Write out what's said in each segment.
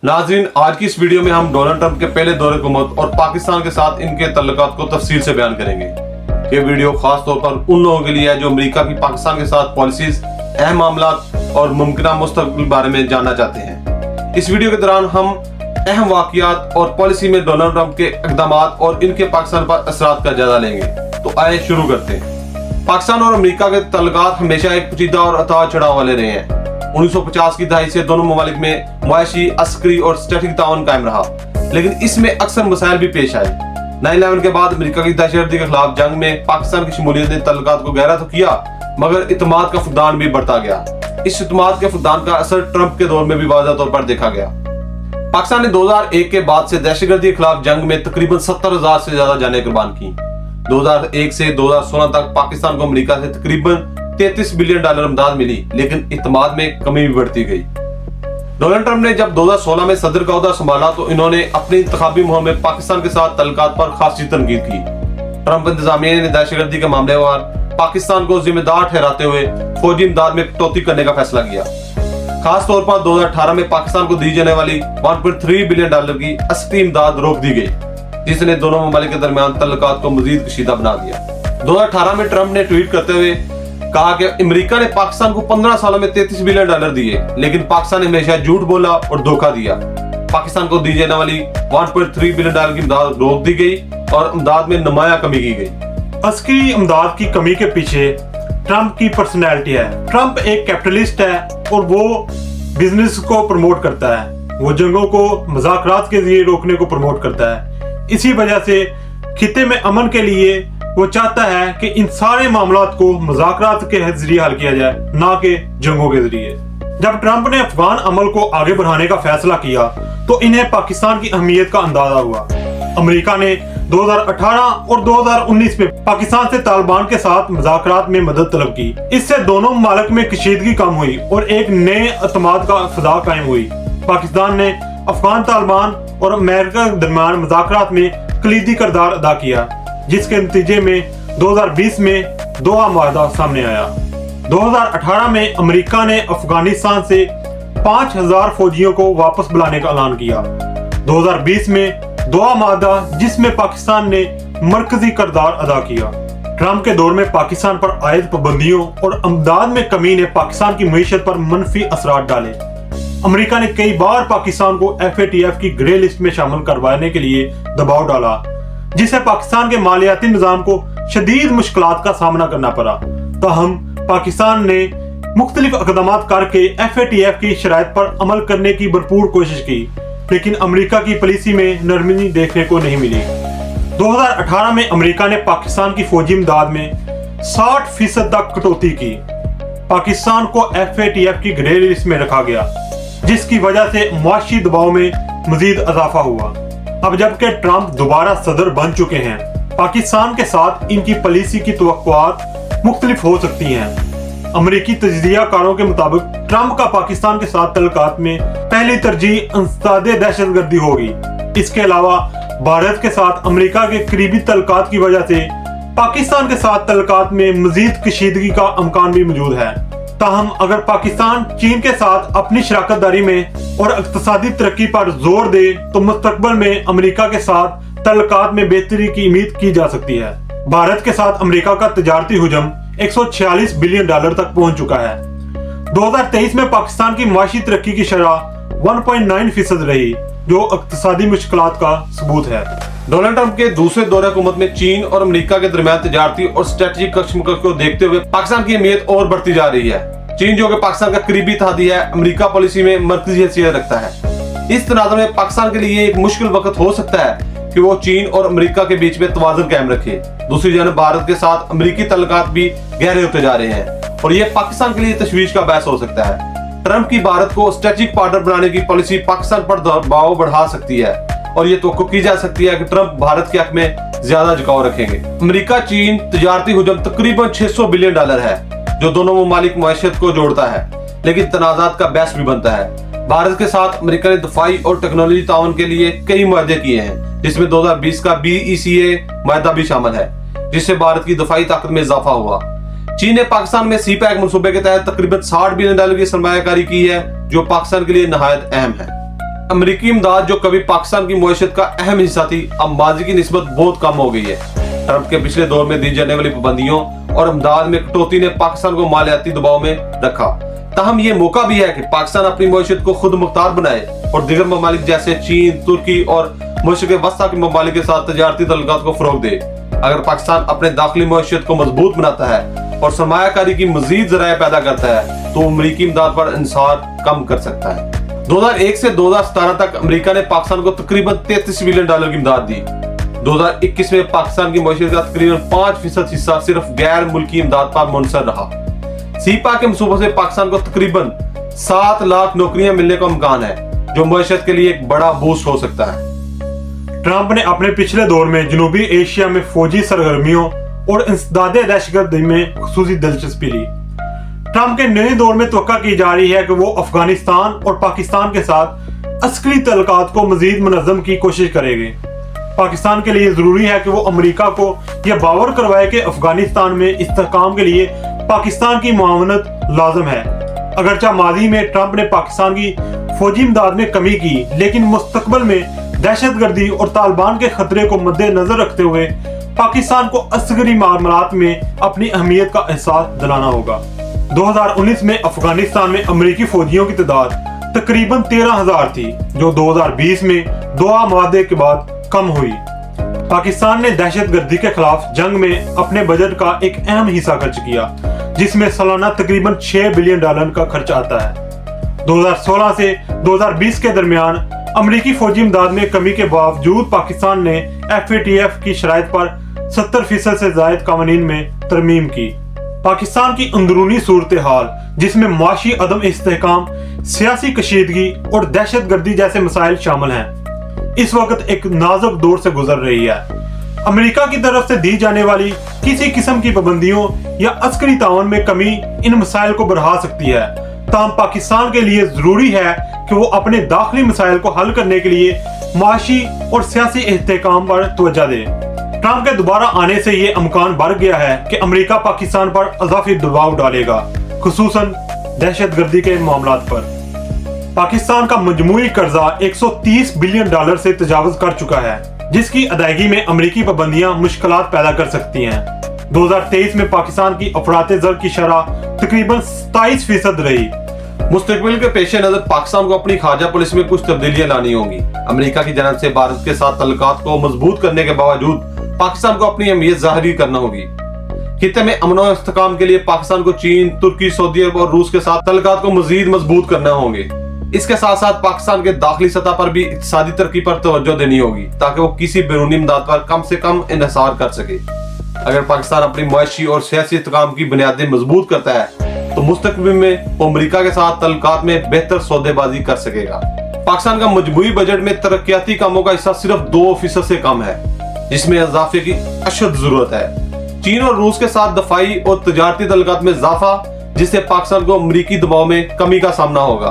नाज़रीन, आज की इस वीडियो में हम डोनाल्ड ट्रंप के पहले दौरे हुकूमत और पाकिस्तान के साथ इनके तल्लुकात को तफसील से बयान करेंगे। ये वीडियो खास तौर पर उन लोगों के लिए है जो अमेरिका की पाकिस्तान के साथ पॉलिसीज, अहम मामलात और मुमकिन मुस्तकबिल बारे में जानना चाहते हैं। इस वीडियो के दौरान हम अहम वाक़ियात और पॉलिसी में डोनाल्ड ट्रंप के इक़दाम और इनके पाकिस्तान पर असरात का जायजा लेंगे। तो आइए शुरू करते हैं। पाकिस्तान और अमेरिका के तल्लुकात हमेशा एक पेचीदा और उतार चढ़ाव वाले रहे हैं। 1950 की दहाई से दोनों ममालिक में मुआशी, अस्करी और स्ट्रेटेजिक ताउन कायम रहा, लेकिन इसमें अक्सर मसाइल भी पेश आए। 9/11 के बाद अमेरिका की दहशतगर्दी के खिलाफ जंग में पाकिस्तान की शमूलियत ने तल्लुकात को गहरा तो किया, मगर इत्मीनान का फुकदान भी बढ़ता गया। इस इत्मीनान के फुकदान का असर ट्रंप के दौर में भी वाज़ेह तौर पर देखा गया। पाकिस्तान ने 2001 के बाद से दहशतगर्दी के खिलाफ जंग में तकरीबन 70,000 से ज्यादा जानें कुर्बान की। 2001 से 2016 तक पाकिस्तान को अमेरिका से तकरीबन $33 बिलियन इमदाद मिली, लेकिन इत्मीनान में कमी भी बढ़ती गई। डोनाल्ड ट्रंप ने जब 2016 में सदर का ओहदा संभाला तो इन्होंने अपनी इंतखाबी मुहिम में पाकिस्तान के साथ तल्लुकात पर खासी तनकीद की। ट्रंप इंतजामिया ने दहशतगर्दी के मामले में पाकिस्तान को जिम्मेदार ठहराते हुए फौजी इमदाद में कटौती करने का फैसला किया। खास तौर पर 2018 में पाकिस्तान को दी जाने वाली $1.3 बिलियन की अस्करी इमदाद रोक दी गई, जिसने दोनों ममालिक के दरमियान तल्लुकात को मजीद कशीदा बना दिया। 2018 में ट्रंप ने ट्वीट करते हुए कहा कि अमेरिका ने पाकिस्तान को 15 सालों में $33 बिलियन दिए, लेकिन पाकिस्तान ने हमेशा झूठ बोला और धोखा दिया। पाकिस्तान को दी जाने वाली $1.3 बिलियन की इमदाद रोक दी गई और इमदाद में नुमाया कमी की गई। अस्करी इमदाद की कमी के पीछे ट्रंप की पर्सनैलिटी है। ट्रंप एक कैपिटलिस्ट है और वो बिजनेस को प्रमोट करता है। वो जंगों को मुज़ाकरात के जरिए रोकने को प्रमोट करता है। इसी वजह से खिते में अमन के लिए वो चाहता है कि इन सारे मामलात को मुज़ाकरात के जरिए हल किया जाए, ना कि जंगों के जरिए। जब ट्रंप ने अफगान अमल को आगे बढ़ाने का फैसला किया तो इन्हें पाकिस्तान की अहमियत का अंदाजा हुआ। अमेरिका ने 2018 और 2019 में पाकिस्तान से तालिबान के साथ मुज़ाकरात में मदद तलब की। इससे दोनों ममालिक में कशीदगी कम हुई और एक नए एतमाद का फ़ज़ा कायम हुई। पाकिस्तान ने अफगान, तालिबान और अमेरिका के दरमियान मुज़ाकरात में कलीदी किरदार अदा किया, जिसके नतीजे में 2020 में दोहा मुआहदा सामने आया। 2018 में अमेरिका ने अफगानिस्तान से 5,000 फौजियों को वापस बुलाने का ऐलान किया। 2020 में दोहा मुआहदा, जिसमें पाकिस्तान ने मरकजी किरदार अदा किया। ट्रंप के दौर में पाकिस्तान पर आयद पाबंदियों और इमदाद में कमी ने पाकिस्तान की मईशत पर मनफी असरात डाले। अमेरिका ने कई बार पाकिस्तान को FATF की ग्रे लिस्ट में शामिल करवाने के लिए दबाव डाला, जिससे पाकिस्तान के मालियाती निजाम को शदीद मुश्किलात का सामना करना पड़ा। ताहम पाकिस्तान ने मुख्तलिफ इक़दाम करके FATF की शराइत पर अमल करने की भरपूर कोशिश की, लेकिन अमेरिका की पॉलिसी में नरमी देखने को नहीं मिली। 2018 में अमेरिका ने पाकिस्तान की फौजी इमदाद में 60% तक कटौती की। पाकिस्तान को FATF की ग्रे लिस्ट में रखा गया, जिसकी वजह से मुआशी दबाव में मजीद इजाफा हुआ। अब जबकि ट्रंप दोबारा सदर बन चुके हैं, पाकिस्तान के साथ इनकी पॉलिसी की तवक्कुआत मुख्तलिफ हो सकती हैं। अमेरिकी तजज़ियाकारों के मुताबिक ट्रंप का पाकिस्तान के साथ तल्लुकात में पहली तरजीह इंसदादे दहशतगर्दी होगी। इसके अलावा भारत के साथ अमेरिका के करीबी तल्लुकात की वजह से पाकिस्तान के साथ तल्लुकात में मजीद कशीदगी का इम्कान भी मौजूद है। ताहम अगर पाकिस्तान चीन के साथ अपनी शराकत दारी में और इक़्तिसादी तरक्की पर जोर दे तो मुस्तकबिल में अमेरिका के साथ तल्लुकात में बेहतरी की उम्मीद की जा सकती है। भारत के साथ अमेरिका का तजारती हुजम $146 बिलियन तक पहुंच चुका है। 2023 में पाकिस्तान की मुआशी तरक्की की शरह 1.9% रही, जो इक़्तिसादी मुश्किलात का सबूत है। डोनाल्ड ट्रंप के दूसरे दौरे हुकूमत में चीन और अमेरिका के दरमियान तजारती और स्ट्रेटेजिक कशमकश को देखते हुए पाकिस्तान की अहमियत और बढ़ती जा रही है। चीन, जो कि पाकिस्तान का करीबी इत्तेहादी है, अमेरिका पॉलिसी में मरकजी हैसियत रखता है। इस तनाज़ुर में पाकिस्तान के लिए एक मुश्किल वक्त हो सकता है कि वो चीन और अमेरिका के बीच में तवाज़ुन कायम रखे। दूसरी जानब भारत के साथ अमेरिकी तल्लुकात भी गहरे होते जा रहे हैं और ये पाकिस्तान के लिए तशवीश का बायस हो सकता है। ट्रंप की भारत को स्ट्रेटेजिक पार्टनर बनाने की पॉलिसी पाकिस्तान पर दबाव बढ़ा सकती है और ये तो की जा सकती है कि ट्रंप भारत के हक में ज्यादा झुकाव रखेंगे। अमेरिका चीन तजारती हुजम तकरीबन $600 बिलियन है, जो दोनों ममालिक मईशत को जोड़ता है, लेकिन तनाज़ात का बहस भी बनता है। भारत के साथ अमेरिका ने दफाई और टेक्नोलॉजी ताउन के लिए कई मुआहदे किए हैं, जिसमें 2020 का BECA मुआहदा भी शामिल है, जिससे भारत की दफाई ताकत में इजाफा हुआ। चीन ने पाकिस्तान में CPEC मंसूबे के तहत तकरीबन $60 बिलियन की सरमायाकारी की है, जो पाकिस्तान के लिए नहायत अहम है। अमेरिकी इमदाद जो कभी पाकिस्तान की मईशत का अहम हिस्सा थी, अब माजी की निस्बत बहुत कम हो गई है। ट्रंप के पिछले दौर में दी जाने वाली पाबंदियों और इमदाद में कटौती ने पाकिस्तान को मालियाती दबाव में रखा। ताहम ये मौका भी है कि पाकिस्तान अपनी मईशत को खुद मुख्तार बनाए और दीगर ममालिक जैसे चीन, तुर्की और मशरिक़ वस्ता के ममालिक के साथ तजारती तल्लुकात को फरोग दे। अगर पाकिस्तान अपने दाखिली मईशत को मजबूत बनाता है और सरमायाकारी की मजीद ज़राए पैदा करता है तो अमेरिकी इमदाद पर इंसार कम कर सकता है। 2001 से 2017 तक अमेरिका ने पाकिस्तान को तकरीबन $33 बिलियन की इमदाद दी। 2021 में पाकिस्तान की मईशत का तकरीबन 5% हिस्सा सिर्फ गैर मुल्की इमदाद पर मुनहसर रहा। सीपा के मंसूबों से पाकिस्तान को तकरीबन 7 लाख नौकरियां मिलने का इम्कान है, जो मईशत के लिए एक बड़ा बूस्ट हो सकता है। ट्रंप ने अपने पिछले दौर में जनूबी एशिया में फौजी सरगर्मियों और इंसदादे दहशतगर्दी में खुसूसी दिलचस्पी ली। ट्रंप के नए दौर में तवक्का की जा रही है कि वो अफगानिस्तान और पाकिस्तान के साथ अस्करी तल्लुकात को मजीद मुनज़्ज़म की कोशिश करेंगे। पाकिस्तान के लिए जरूरी है कि वो अमेरिका को यह बावर करवाए कि अफगानिस्तान में इस्तेहकाम के लिए पाकिस्तान की मुआवनत लाजम है। अगरचे माजी में ट्रंप ने पाकिस्तान की फौजी इमदाद में कमी की, लेकिन मुस्तकबिल में दहशतगर्दी और तालिबान के खतरे को मद्देनजर रखते हुए पाकिस्तान को अस्करी मामलात में अपनी अहमियत का एहसास दिलाना होगा। 2019 में अफगानिस्तान में अमेरिकी फौजियों की तादाद तकरीबन 13,000 थी, जो 2020 में दोहा माहदे के बाद कम हुई। पाकिस्तान ने दहशतगर्दी के खिलाफ जंग में अपने बजट का एक अहम हिस्सा खर्च किया, जिसमें सालाना तकरीबन $6 बिलियन का खर्च आता है। 2016 से 2020 के दरमियान अमेरिकी फौजी इमदाद में कमी के बावजूद पाकिस्तान ने FATF की शराइत पर 70% से ज़ायद कानून में तरमीम की। पाकिस्तान की अंदरूनी सूरत हाल, जिसमें माशी अदम इस्तेहकाम, सियासी कशीदगी और दहशतगर्दी जैसे मसाइल शामिल हैं, इस वक्त एक नाजुक दौर से गुजर रही है। अमेरिका की तरफ से दी जाने वाली किसी किस्म की पाबंदियों या अस्करी ताउन में कमी इन मसाइल को बढ़ा सकती है। ताहम पाकिस्तान के लिए जरूरी है कि वो अपने दाखिली मसाइल को हल करने के लिए माशी और सियासी इस्तेहकाम पर तवज्जो दे। ट्रंप के दोबारा आने से ये इम्कान बढ़ गया है कि अमेरिका पाकिस्तान पर इजाफी दबाव डालेगा, खुसूसन दहशतगर्दी के मामलात पर। पाकिस्तान का मजमूई कर्जा $130 बिलियन से तजावुज कर चुका है, जिसकी अदायगी में अमेरिकी पाबंदियां मुश्किलात पैदा कर सकती हैं। 2023 में पाकिस्तान की अफराते ज़र की शरह तकरीबन 27% रही। मुस्तकबिल के पेश नजर पाकिस्तान को अपनी खारजा पुलिस में कुछ तब्दीलियां लानी होंगी। अमेरिका की जानिब से भारत के साथ तल्लुकात को मजबूत करने के बावजूद पाकिस्तान को अपनी अहमियत जाहिर करना होगी। खित्ते में अमन और इस्तेहकाम के लिए पाकिस्तान को चीन, तुर्की, सऊदी अरब और रूस के साथ तल्लुकात को मजीद मजबूत करना होंगे। इसके साथ साथ पाकिस्तान के दाखिली सतह पर भी इक्तिसादी तरक्की पर तवज्जो देनी होगी, ताकि वो किसी बैरूनी इमदाद पर कम से कम इन्हिसार कर सके। अगर पाकिस्तान अपनी मईशी और सियासी इस्तेहकाम की बुनियादें मजबूत करता है तो मुस्तकबिल में वो अमेरिका के साथ तल्लुकात में बेहतर सौदेबाजी कर सकेगा। पाकिस्तान का मजबूरी बजट में तरक्याती कामों का हिस्सा सिर्फ 2% से कम है, जिसमें इजाफे की अशद जरूरत है। चीन और रूस के साथ दफाई और तजारती तल्लुकात में इजाफा, जिससे पाकिस्तान को अमेरिकी दबाव में कमी का सामना होगा।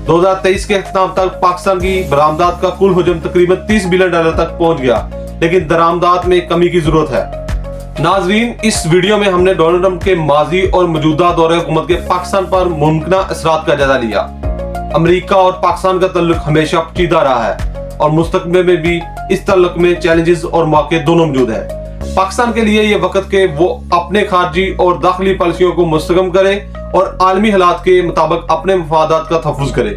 2023 के अख्ताम तक पाकिस्तान की बरामदात का कुल हजम तकरीबन $30 बिलियन तक पहुंच गया, लेकिन दरामदात में कमी की जरूरत है। नाजरीन, इस वीडियो में हमने डोनाल्ड ट्रंप के माजी और मौजूदा दौरे हुकूमत के पाकिस्तान पर मुमकिना असरात का जायजा लिया। अमेरिका और पाकिस्तान का तल्लुक हमेशा पेचीदा रहा है और मुस्तकबिल में भी इस तल्लुक में चैलेंजेस और मौके दोनों मौजूद हैं। पाकिस्तान के लिए ये वक्त के वो अपने खारजी और दाखिली पॉलिसियों को मुस्तहकम करे और आलमी हालात के मुताबिक अपने मफादात का तहफ़्फ़ुज़ करे।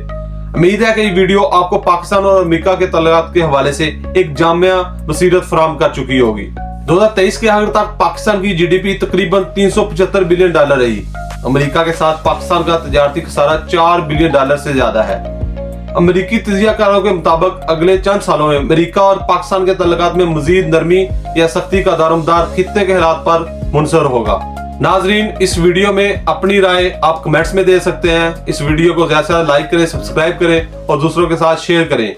उम्मीद है कि ये वीडियो आपको पाकिस्तान और अमेरिका के तल्लुकात के हवाले से एक जामिया बसीरत फराहम कर चुकी होगी। 2023 के आखिर तक पाकिस्तान की GDP तकरीबन $375 बिलियन रही। अमेरिका के साथ पाकिस्तान का तजारती खसारा $4 बिलियन से ज्यादा है। अमेरिकी तजियाकारों के मुताबिक अगले चंद सालों में अमेरिका और पाकिस्तान के तल्लुकात में मजीद नरमी या सख्ती का दारोमदार खित्ते के हालात पर मुनसर होगा। नाजरीन, इस वीडियो में अपनी राय आप कमेंट्स में दे सकते हैं। इस वीडियो को ज्यादा से ज्यादा लाइक करें, सब्सक्राइब करें और दूसरों के साथ शेयर करें।